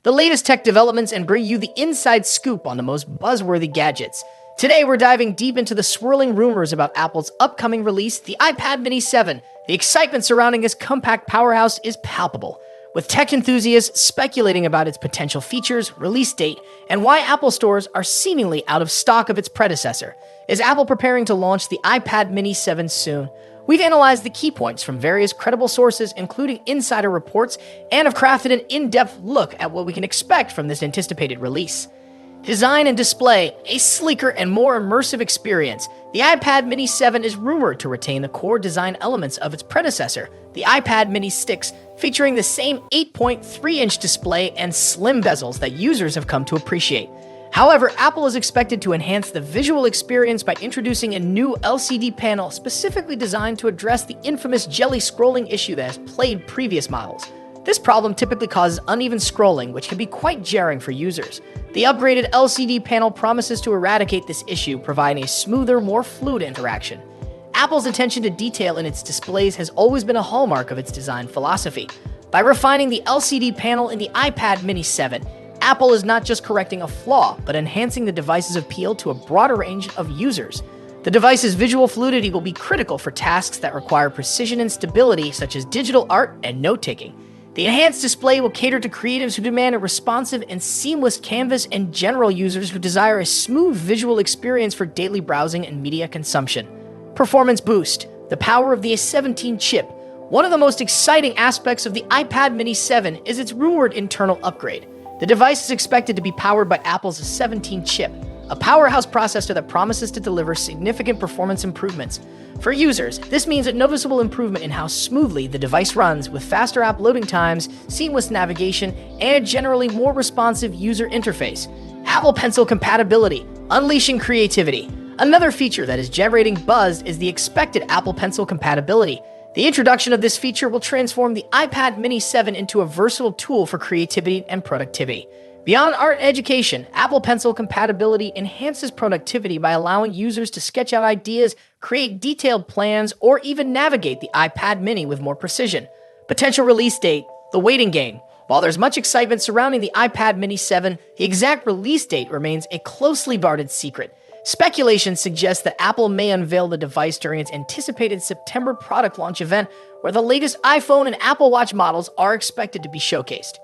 the latest tech developments, and bring you the inside scoop on the most buzzworthy gadgets. Today, we're diving deep into the swirling rumors about Apple's upcoming release, the iPad mini 7. The excitement surrounding this compact powerhouse is palpable, with tech enthusiasts speculating about its potential features, release date, and why Apple stores are seemingly out of stock of its predecessor. Is Apple preparing to launch the iPad mini 7 soon? We've analyzed the key points from various credible sources, including insider reports, and have crafted an in-depth look at what we can expect from this anticipated release. Design and display, a sleeker and more immersive experience. The iPad mini 7 is rumored to retain the core design elements of its predecessor, the iPad mini Sticks, featuring the same 8.3-inch display and slim bezels that users have come to appreciate. However, Apple is expected to enhance the visual experience by introducing a new LCD panel specifically designed to address the infamous jelly scrolling issue that has plagued previous models. This problem typically causes uneven scrolling, which can be quite jarring for users. The upgraded LCD panel promises to eradicate this issue, providing a smoother, more fluid interaction. Apple's attention to detail in its displays has always been a hallmark of its design philosophy. By refining the LCD panel in the iPad mini 7, Apple is not just correcting a flaw, but enhancing the device's appeal to a broader range of users. The device's visual fluidity will be critical for tasks that require precision and stability, such as digital art and note-taking. The enhanced display will cater to creatives who demand a responsive and seamless canvas and general users who desire a smooth visual experience for daily browsing and media consumption. Performance boost, the power of the A17 chip. One of the most exciting aspects of the iPad mini 7 is its rumored internal upgrade. The device is expected to be powered by Apple's A17 chip, a powerhouse processor that promises to deliver significant performance improvements. For users, this means a noticeable improvement in how smoothly the device runs, with faster app loading times, seamless navigation, and a generally more responsive user interface. Apple Pencil compatibility, unleashing creativity. Another feature that is generating buzz is the expected Apple Pencil compatibility. The introduction of this feature will transform the iPad mini 7 into a versatile tool for creativity and productivity. Beyond art and education, Apple Pencil compatibility enhances productivity by allowing users to sketch out ideas, create detailed plans, or even navigate the iPad mini with more precision. Potential release date, the waiting game. While there's much excitement surrounding the iPad mini 7, the exact release date remains a closely guarded secret. Speculation suggests that Apple may unveil the device during its anticipated September product launch event, where the latest iPhone and Apple Watch models are expected to be showcased.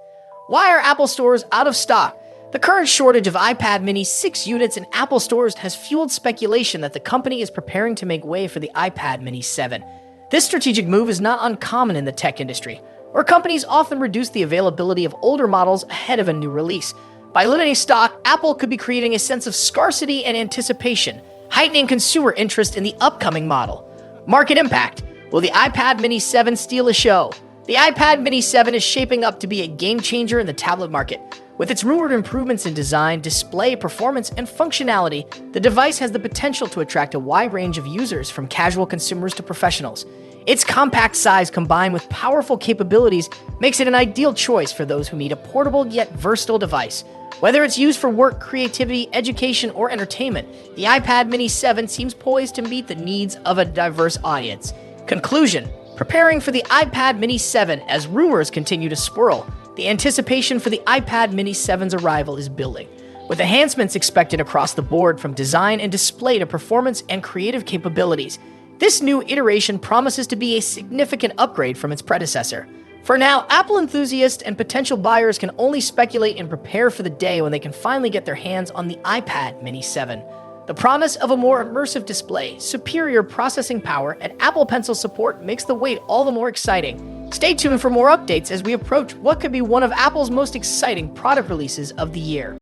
Why are Apple stores out of stock? The current shortage of iPad mini 6 units in Apple stores has fueled speculation that the company is preparing to make way for the iPad mini 7. This strategic move is not uncommon in the tech industry, where companies often reduce the availability of older models ahead of a new release. By limiting stock, Apple could be creating a sense of scarcity and anticipation, heightening consumer interest in the upcoming model. Market impact. Will the iPad mini 7 steal a show? The iPad mini 7 is shaping up to be a game changer in the tablet market. With its rumored improvements in design, display, performance, and functionality, the device has the potential to attract a wide range of users, from casual consumers to professionals. Its compact size combined with powerful capabilities makes it an ideal choice for those who need a portable yet versatile device. Whether it's used for work, creativity, education, or entertainment, the iPad mini 7 seems poised to meet the needs of a diverse audience. Conclusion: preparing for the iPad mini 7 as rumors continue to swirl. The anticipation for the iPad mini 7's arrival is building, with enhancements expected across the board, from design and display to performance and creative capabilities. This new iteration promises to be a significant upgrade from its predecessor. For now, Apple enthusiasts and potential buyers can only speculate and prepare for the day when they can finally get their hands on the iPad mini 7. The promise of a more immersive display, superior processing power, and Apple Pencil support makes the wait all the more exciting. Stay tuned for more updates as we approach what could be one of Apple's most exciting product releases of the year.